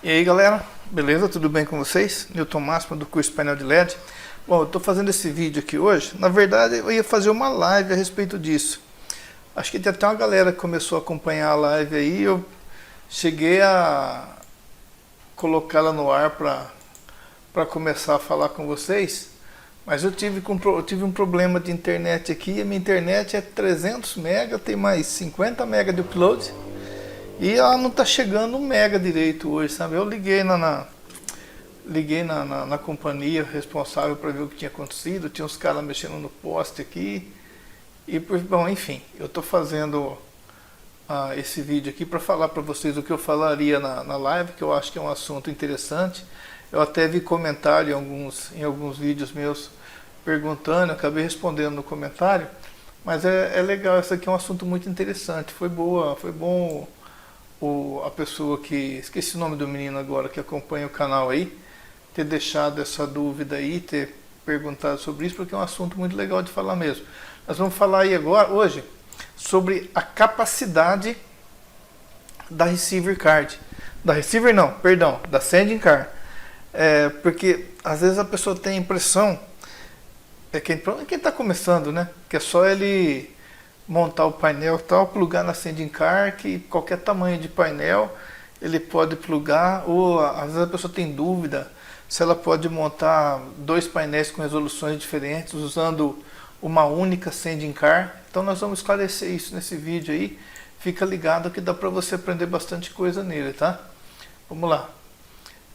E aí galera, beleza? Tudo bem com vocês? Newton Máximo do curso Painel de LED. Bom, eu estou fazendo esse vídeo aqui hoje. Na verdade eu ia fazer uma live a respeito disso. Acho que tem até uma galera que começou a acompanhar a live aí. Eu cheguei a colocá-la no ar para começar a falar com vocês. Mas eu tive um problema de internet aqui. A minha internet é 300 MB, tem mais 50 MB de upload. E ela não está chegando 1 mega direito hoje, sabe? Eu liguei na companhia responsável para ver o que tinha acontecido. Tinha uns caras mexendo no poste aqui. E, bom, enfim, eu estou fazendo esse vídeo aqui para falar para vocês o que eu falaria na live, que eu acho que é um assunto interessante. Eu até vi comentário em alguns vídeos meus perguntando, eu acabei respondendo no comentário. Mas é legal, esse aqui é um assunto muito interessante. Foi bom a pessoa que, esqueci o nome do menino agora, que acompanha o canal aí, ter deixado essa dúvida aí, ter perguntado sobre isso, porque é um assunto muito legal de falar mesmo. Nós vamos falar aí agora, hoje, sobre a capacidade da receiver card. Da receiver não, perdão, da sending card. Porque às vezes a pessoa tem a impressão, quem está começando, né, que é só ele montar o painel tal, plugar na sending card, que qualquer tamanho de painel ele pode plugar, ou às vezes a pessoa tem dúvida se ela pode montar 2 painéis com resoluções diferentes usando uma única sending card. Então nós vamos esclarecer isso nesse vídeo aí. Fica ligado que dá para você aprender bastante coisa nele, tá? Vamos lá.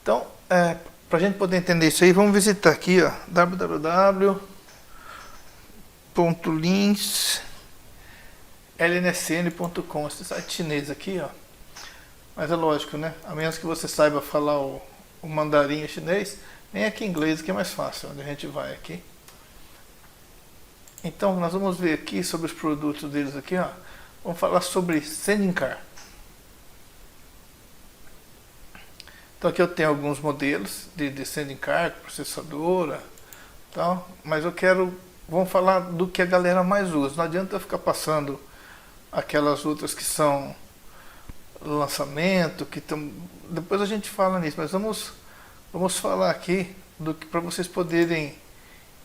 Então, para a gente poder entender isso aí, vamos visitar aqui, ó, www.lnsn.com, esse site chinês aqui, ó. Mas é lógico, né? A menos que você saiba falar o mandarim chinês, nem aqui em inglês, que é mais fácil, onde a gente vai aqui. Então, nós vamos ver aqui sobre os produtos deles aqui, ó. Vamos falar sobre sending card. Então aqui eu tenho alguns modelos de sending card, processadora, tal, mas vamos falar do que a galera mais usa. Não adianta eu ficar passando aquelas outras que são lançamento, depois a gente fala nisso, mas vamos falar aqui do que, para vocês poderem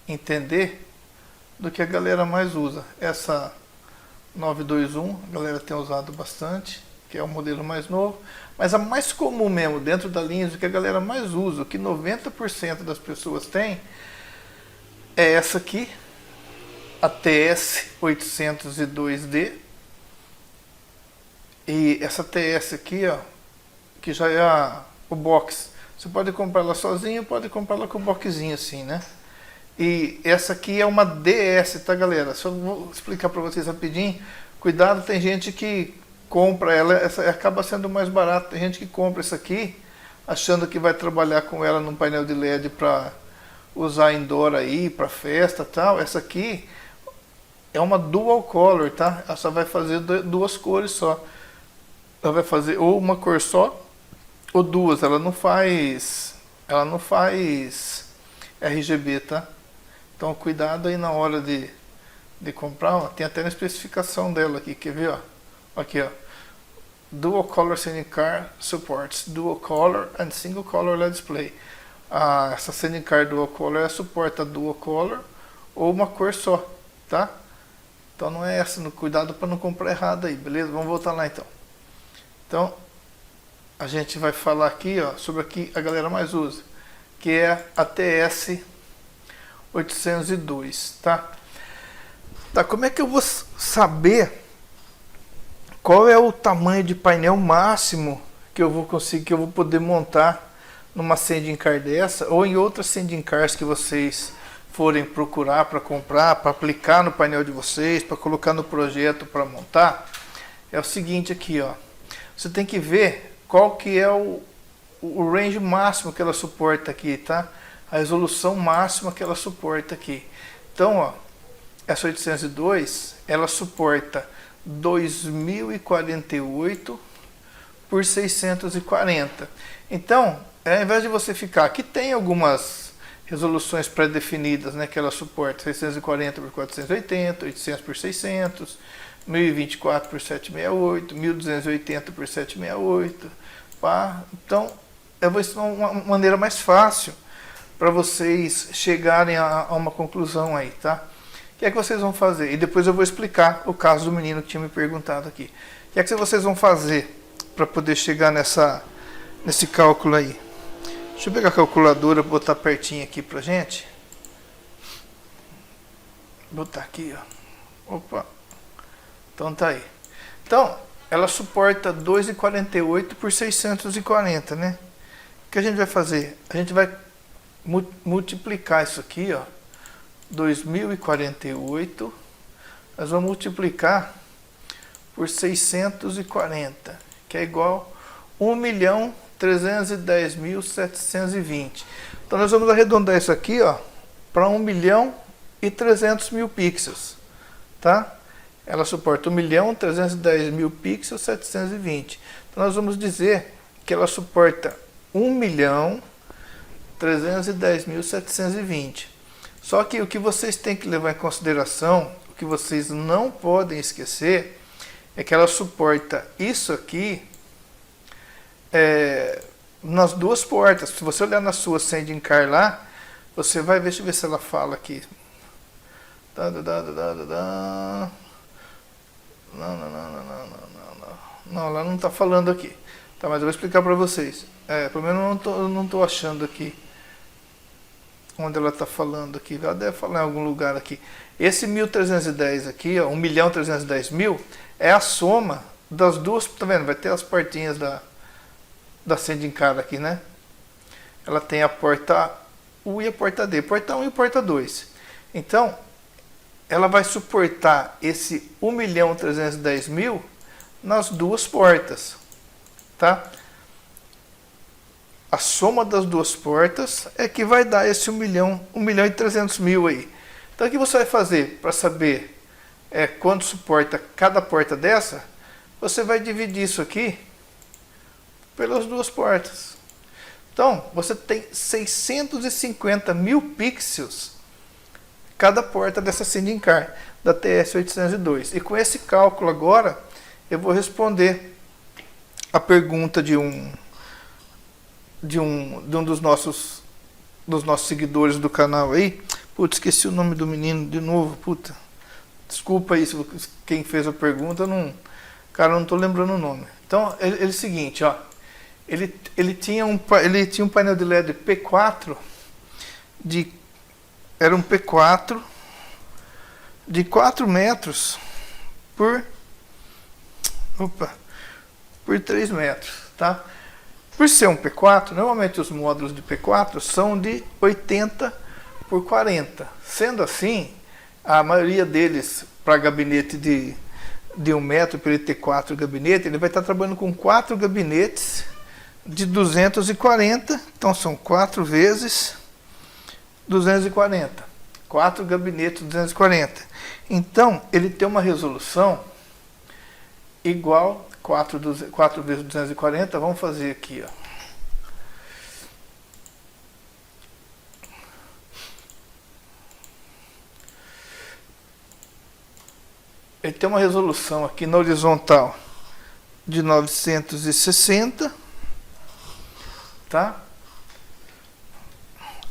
entender do que a galera mais usa. Essa 921, a galera tem usado bastante, que é o modelo mais novo, mas a mais comum mesmo, dentro da linha, o que a galera mais usa, o que 90% das pessoas tem, é essa aqui, a TS802D. E essa TS aqui, ó, que já é o box. Você pode comprar ela sozinho, pode comprar ela com o boxzinho assim, né? E essa aqui é uma DS, tá, galera? Só vou explicar para vocês rapidinho. Cuidado, tem gente que compra ela, essa acaba sendo mais barata. Tem gente que compra essa aqui, achando que vai trabalhar com ela num painel de LED para usar indoor aí, para festa e tal. Essa aqui é uma dual color, tá? Ela só vai fazer 2 cores só. Ela vai fazer ou uma cor só ou 2. Ela não faz RGB, tá? Então cuidado aí na hora de comprar, ó. Tem até na especificação dela aqui, quer ver, ó? Aqui, ó. Dual color sending card supports dual color and single color LED display. Essa sending card dual color suporta dual color ou uma cor só, tá? Então não é essa, cuidado para não comprar errado aí, beleza? Vamos voltar lá então. Então, a gente vai falar aqui, ó, sobre a que a galera mais usa, que é a TS802, tá? Tá, como é que eu vou saber qual é o tamanho de painel máximo que eu vou conseguir, que eu vou poder montar numa sending card dessa, ou em outras sending cards que vocês forem procurar para comprar, para aplicar no painel de vocês, para colocar no projeto para montar? É o seguinte aqui, ó. Você tem que ver qual que é o range máximo que ela suporta aqui, tá? A resolução máxima que ela suporta aqui. Então, ó, essa 802, ela suporta 2048 por 640. Então, ao invés de você ficar, aqui tem algumas resoluções pré-definidas, né, que ela suporta 640 por 480, 800 por 600, 1024 por 768, 1280 por 768, pá. Então, eu vou ensinar uma maneira mais fácil para vocês chegarem a uma conclusão aí, tá? O que é que vocês vão fazer? E depois eu vou explicar o caso do menino que tinha me perguntado aqui. O que é que vocês vão fazer para poder chegar nesse cálculo aí? Deixa eu pegar a calculadora, botar pertinho aqui pra gente. Botar aqui, ó. Opa. Então tá aí. Então, ela suporta 2,48 por 640, né? O que a gente vai fazer? A gente vai multiplicar isso aqui, ó. 2048. Nós vamos multiplicar por 640, que é igual a 1.310.720. Então nós vamos arredondar isso aqui, ó, para 1.300.000 pixels, tá? Ela suporta 1.310.000 pixels 720. Então nós vamos dizer que ela suporta 1.310.720. Só que o que vocês têm que levar em consideração, o que vocês não podem esquecer, é que ela suporta isso aqui nas duas portas. Se você olhar na sua Sending Car lá, você vai ver, deixa eu ver se ela fala aqui. Não, ela não está falando aqui. Tá, mas eu vou explicar para vocês. Pelo menos eu não estou achando aqui onde ela está falando aqui. Ela deve falar em algum lugar aqui. Esse 1.310 aqui, ó, 1.310.000, é a soma das duas. Tá vendo? Vai ter as portinhas da Sending Car aqui, né? Ela tem a porta U e a porta D. Porta 1 e porta 2. Então, ela vai suportar esse 1.310.000 nas duas portas, tá? A soma das duas portas é que vai dar esse 1.300.000 aí. Então, o que você vai fazer para saber quanto suporta cada porta dessa? Você vai dividir isso aqui pelas duas portas. Então, você tem 650.000 pixels cada porta dessa Sending Car, da TS802. E com esse cálculo agora, eu vou responder a pergunta de um dos nossos seguidores do canal aí. Putz, esqueci o nome do menino de novo, puta. Desculpa aí quem fez a pergunta, cara, não tô lembrando o nome. Então, ele é o seguinte, ó. Ele tinha um painel de LED P4 era um P4 de 4 metros por 3 metros, tá? Por ser um P4, normalmente os módulos de P4 são de 80 por 40. Sendo assim, a maioria deles, para gabinete de 1 metro, para ele ter 4 gabinetes, ele vai estar trabalhando com 4 gabinetes de 240. Então são 4 vezes 240. 4 gabinetes de 240. Então, ele tem uma resolução igual 4 vezes 240. Vamos fazer aqui, ó. Ele tem uma resolução aqui na horizontal de 960, tá?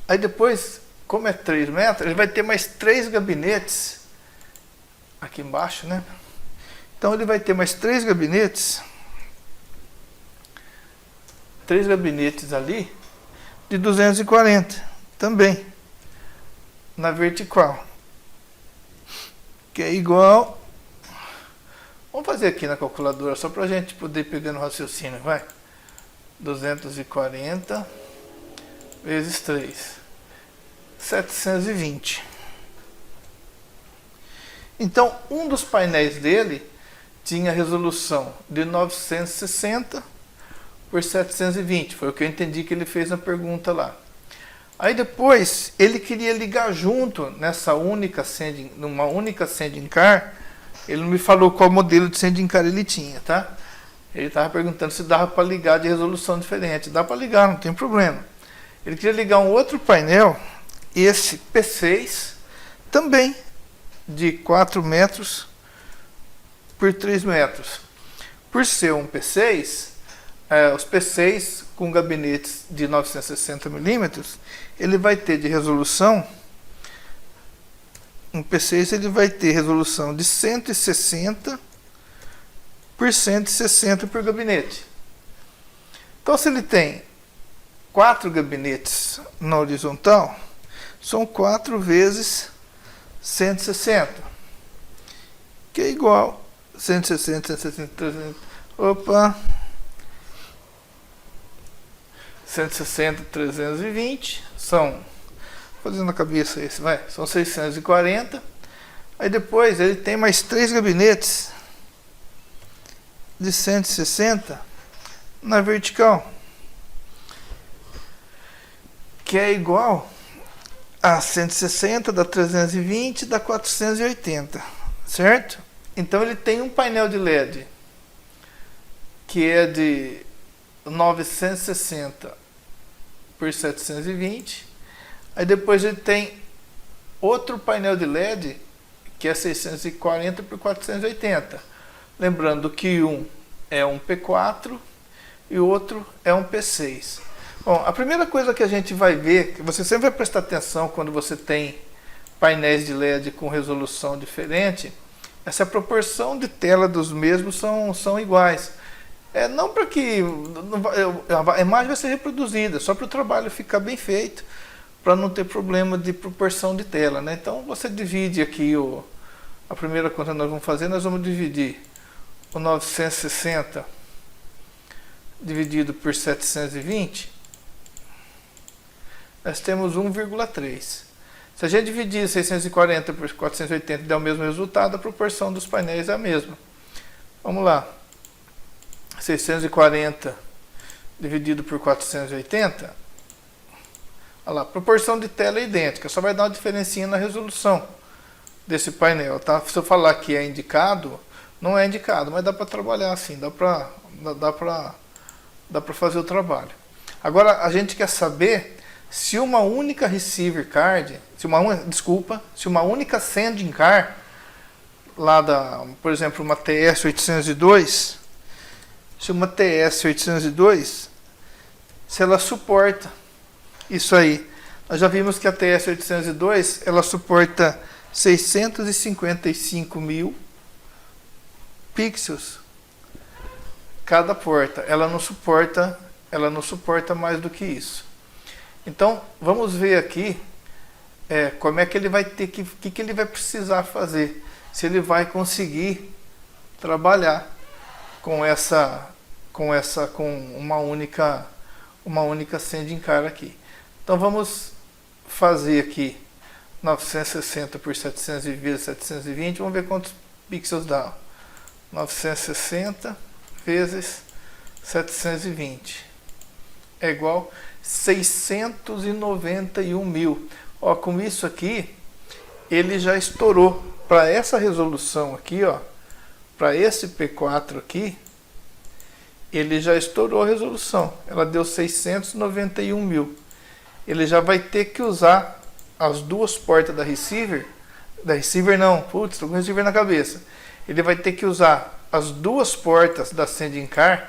Aí depois, como é 3 metros, ele vai ter mais 3 gabinetes aqui embaixo, né? Então ele vai ter mais 3 gabinetes ali de 240 também na vertical, que é igual. Vamos fazer aqui na calculadora só para a gente poder pegar no raciocínio, vai. 240 vezes 3, 720. Então, um dos painéis dele tinha resolução de 960 por 720. Foi o que eu entendi que ele fez na pergunta lá. Aí depois, ele queria ligar junto numa única Sending Car. Ele não me falou qual modelo de Sending Car ele tinha, tá? Ele estava perguntando se dava para ligar de resolução diferente. Dá para ligar, não tem problema. Ele queria ligar um outro painel, esse P6, também de 4 metros por 3 metros. Por ser um P6, os P6 com gabinetes de 960 milímetros, ele vai ter de resolução, um P6 ele vai ter resolução de 160 por 160 por gabinete. Então, se ele tem 4 gabinetes na horizontal, são 4 vezes 160, que é igual 160, 160, 300, opa, 160, 320, são, fazendo na cabeça esse, vai, são 640, aí depois ele tem mais 3 gabinetes de 160 na vertical, que é igual a 160, dá 320, dá 480, certo? Então ele tem um painel de LED que é de 960 por 720, aí depois ele tem outro painel de LED que é 640 por 480, lembrando que um é um P4 e o outro é um P6. Bom, a primeira coisa que a gente vai ver, que você sempre vai prestar atenção quando você tem painéis de LED com resolução diferente, é se a proporção de tela dos mesmos são iguais. Não para que a imagem vai ser reproduzida, só para o trabalho ficar bem feito, para não ter problema de proporção de tela, né? Então você divide aqui a primeira conta que nós vamos fazer, nós vamos dividir o 960 dividido por 720, nós temos 1,3. Se a gente dividir 640 por 480 e der o mesmo resultado, a proporção dos painéis é a mesma. Vamos lá. 640 dividido por 480. Olha lá, proporção de tela é idêntica, só vai dar uma diferencinha na resolução desse painel, tá? Se eu falar que é indicado, não é indicado, mas dá para trabalhar assim, dá para fazer o trabalho. Agora a gente quer saber se uma única receiver card, se uma única sending card, por exemplo, uma TS-802, se uma TS-802, se ela suporta isso aí. Nós já vimos que a TS-802, ela suporta 655 mil pixels cada porta. Ela não suporta mais do que isso. Então, vamos ver aqui como é que ele vai ter que ele vai precisar fazer, se ele vai conseguir trabalhar com uma única sending card aqui. Então vamos fazer aqui 960 por 700 vezes 720, vamos ver quantos pixels dá. 960 vezes 720 é igual 691 mil. Ó, com isso aqui, ele já estourou para essa resolução aqui, ó, para esse P4 aqui, ele já estourou a resolução. Ela deu 691 mil. Ele já vai ter que usar as duas portas da receiver não, putz, estou com o receiver na cabeça. Ele vai ter que usar as duas portas da sending card.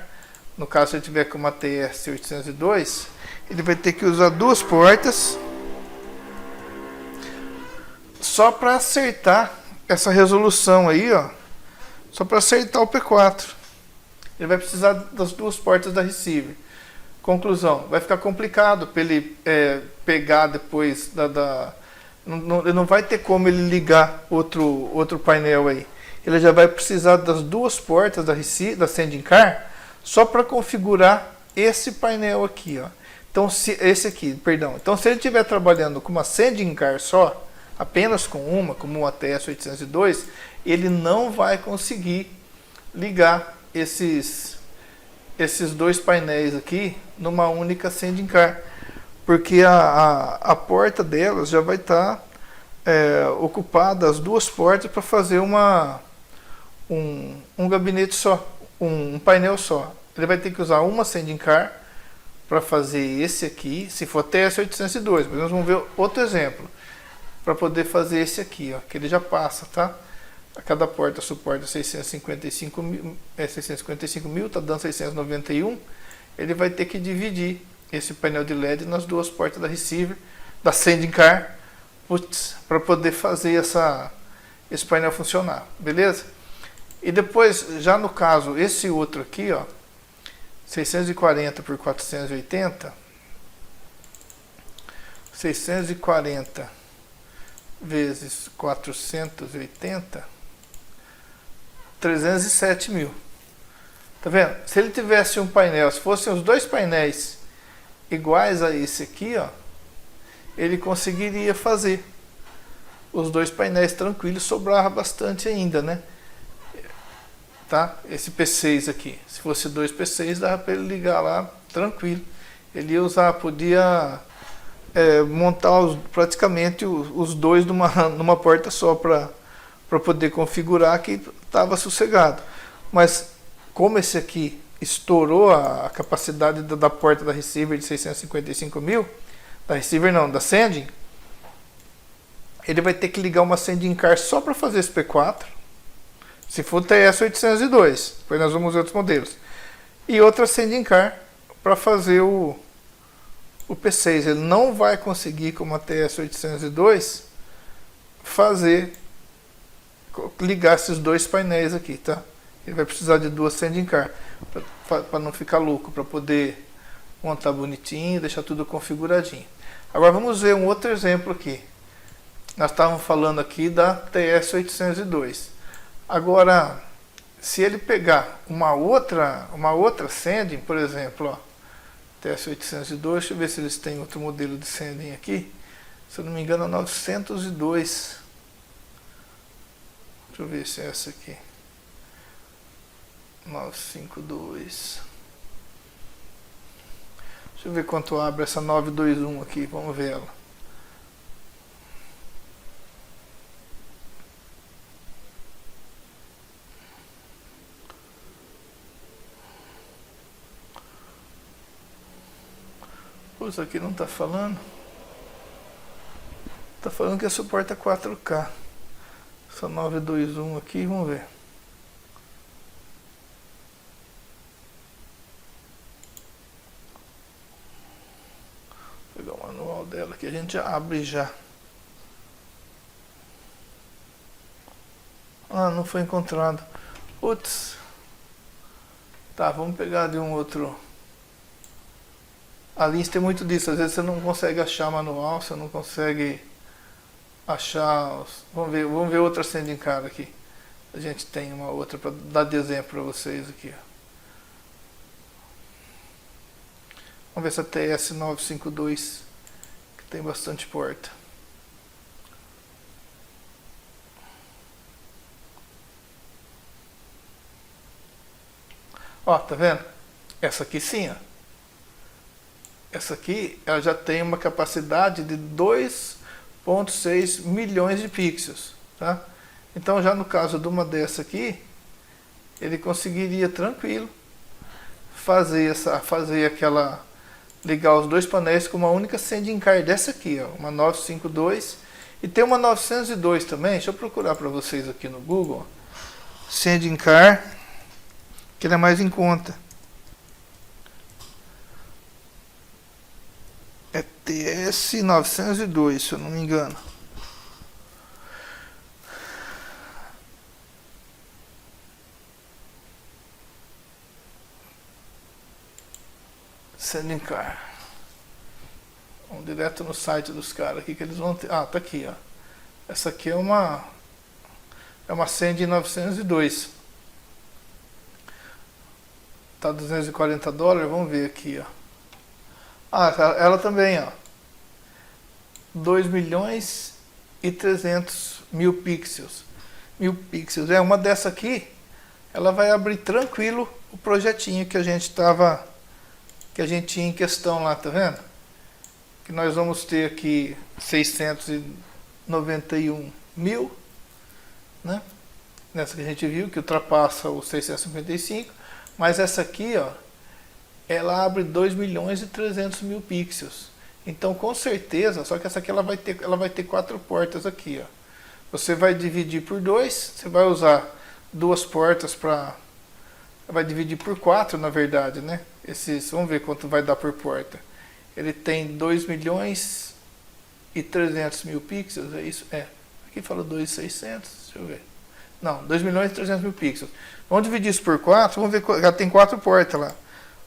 No caso, se ele tiver com uma TS-802, ele vai ter que usar duas portas só para acertar essa resolução aí, ó. Só para acertar o P4. Ele vai precisar das duas portas da receiver. Conclusão, vai ficar complicado para ele pegar depois ele não vai ter como ele ligar outro painel aí. Ele já vai precisar das duas portas da sending card só para configurar esse painel aqui, ó. Então, Então, se ele estiver trabalhando com uma sending card só, apenas com como uma TS-802, ele não vai conseguir ligar esses dois painéis aqui numa única sending card, porque a porta delas já vai estar ocupada, as duas portas, para fazer um gabinete só, um painel só. Ele vai ter que usar uma sending card para fazer esse aqui, se for TS-802, mas nós vamos ver outro exemplo para poder fazer esse aqui, ó, que ele já passa, tá? A cada porta suporta 655 mil, está dando 691. ele vai ter que dividir esse painel de LED nas duas portas da receiver, da sending car, para poder fazer esse painel funcionar, beleza? E depois, já no caso, esse outro aqui, ó, 640 por 480, 640 vezes 480, 307 mil. Tá vendo? Se ele tivesse um painel, se fossem os dois painéis iguais a esse aqui, ó, ele conseguiria fazer os dois painéis tranquilos, sobrava bastante ainda, né? Tá? Esse P6 aqui, se fosse dois P6, dava para ele ligar lá tranquilo. Ele ia usar, podia montar praticamente os dois numa porta só para poder configurar que estava sossegado. Mas como esse aqui estourou a capacidade da porta da receiver de 655 mil, da receiver não, da sending, ele vai ter que ligar uma sending car só para fazer esse P4, se for TS802, depois nós vamos ver outros modelos, e outra sending car para fazer o P6. Ele não vai conseguir, como a TS802, ligar esses dois painéis aqui, tá? Ele vai precisar de duas sending car para não ficar louco, para poder montar bonitinho, deixar tudo configuradinho. Agora vamos ver um outro exemplo aqui. Nós estávamos falando aqui da TS802. Agora, se ele pegar uma outra sending, por exemplo, ó, TS802, deixa eu ver se eles têm outro modelo de sending aqui. Se eu não me engano, é 902. Deixa eu ver se é essa aqui. 952. Deixa eu ver quanto abre essa 921 aqui, vamos ver ela. Pô, isso aqui não está falando. Está falando que suporta 4K. Essa 921 aqui, vamos ver. Vou pegar o manual dela que a gente já abre já. Ah, não foi encontrado. Putz. Tá, vamos pegar de um outro. A Lins tem muito disso, às vezes você não consegue achar manual, você não consegue achar. Vamos ver outra sending car aqui. A gente tem uma outra para dar de exemplo para vocês aqui. Vamos ver essa TS952, que tem bastante porta. Ó, tá vendo? Essa aqui sim, ó. Essa aqui, ela já tem uma capacidade de 2,6 milhões de pixels, tá? Então, já no caso de uma dessa aqui, ele conseguiria tranquilo ligar os dois painéis com uma única sending car dessa aqui, ó, uma 952, e tem uma 902 também. Deixa eu procurar para vocês aqui no Google, sending car, que ele é mais em conta. É TS902, se eu não me engano. Sending car. Vamos direto no site dos caras aqui que eles vão ter. Ah, tá aqui, ó. Essa aqui é uma Sending 902. Tá $240, vamos ver aqui, ó. Ah, ela também, ó. 2.300.000 pixels. 1000 pixels. É uma dessa aqui, ela vai abrir tranquilo o projetinho que a gente tinha em questão lá, tá vendo? Que nós vamos ter aqui 691 mil, né? Nessa que a gente viu, que ultrapassa os 655, mas essa aqui, ó, ela abre 2.300.000 pixels. Então, com certeza, só que essa aqui ela vai ter 4 portas aqui, ó. Você vai dividir por 2, você vai usar 2 portas vai dividir por 4, na verdade, né? vamos ver quanto vai dar por porta. Ele tem 2.300.000 pixels, é isso? É. Aqui fala 2.600, deixa eu ver. Não, 2.300.000 pixels. Vamos dividir isso por 4, vamos ver, já tem 4 portas lá.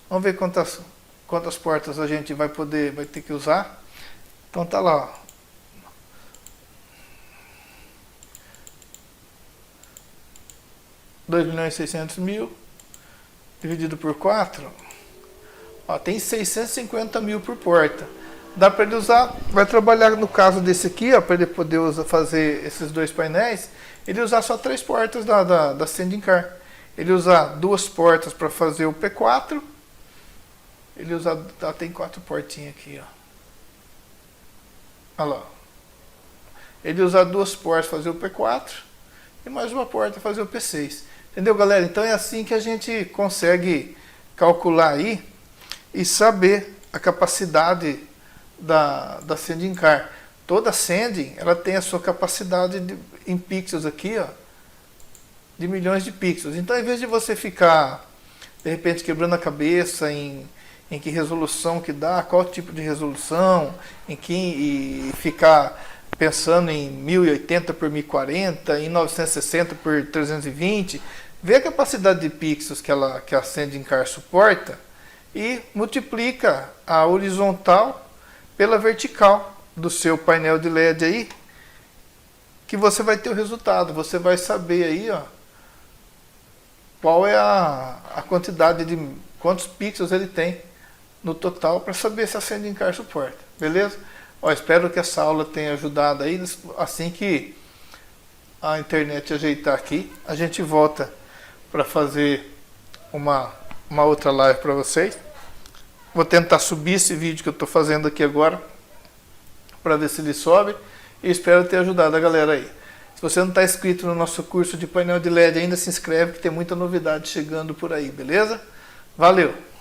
Vamos ver quantas portas a gente vai ter que usar. Então tá lá, ó. 2.600.000 dividido por 4, ó, tem 650.000 por porta. Dá para ele usar, vai trabalhar no caso desse aqui, para ele poder fazer esses dois painéis, ele usar só 3 portas da Standing Car. Ele usar 2 portas para fazer o P4, ele usar, tem 4 portinhas aqui, ó. Olha lá. Ele usar 2 portas para fazer o P4 e mais uma porta para fazer o P6. Entendeu, galera? Então é assim que a gente consegue calcular aí e saber a capacidade da Standing Car. Toda Standing, ela tem a sua capacidade em pixels aqui, ó, de milhões de pixels. Então, em vez de você ficar, de repente, quebrando a cabeça em que resolução que dá, qual tipo de resolução, e ficar pensando em 1080 por 1040, em 960 por 320, vê a capacidade de pixels que a Standing Car suporta e multiplica a horizontal pela vertical do seu painel de LED aí, que você vai ter o resultado. Você vai saber aí, ó, qual é a quantidade de quantos pixels ele tem no total, para saber se a Standing Car suporta. Beleza? Ó, espero que essa aula tenha ajudado aí. Assim que a internet ajeitar aqui, a gente volta para fazer uma outra live para vocês. Vou tentar subir esse vídeo que eu estou fazendo aqui agora, para ver se ele sobe, e espero ter ajudado a galera aí. Se você não está inscrito no nosso curso de painel de LED ainda, se inscreve, que tem muita novidade chegando por aí, beleza? Valeu!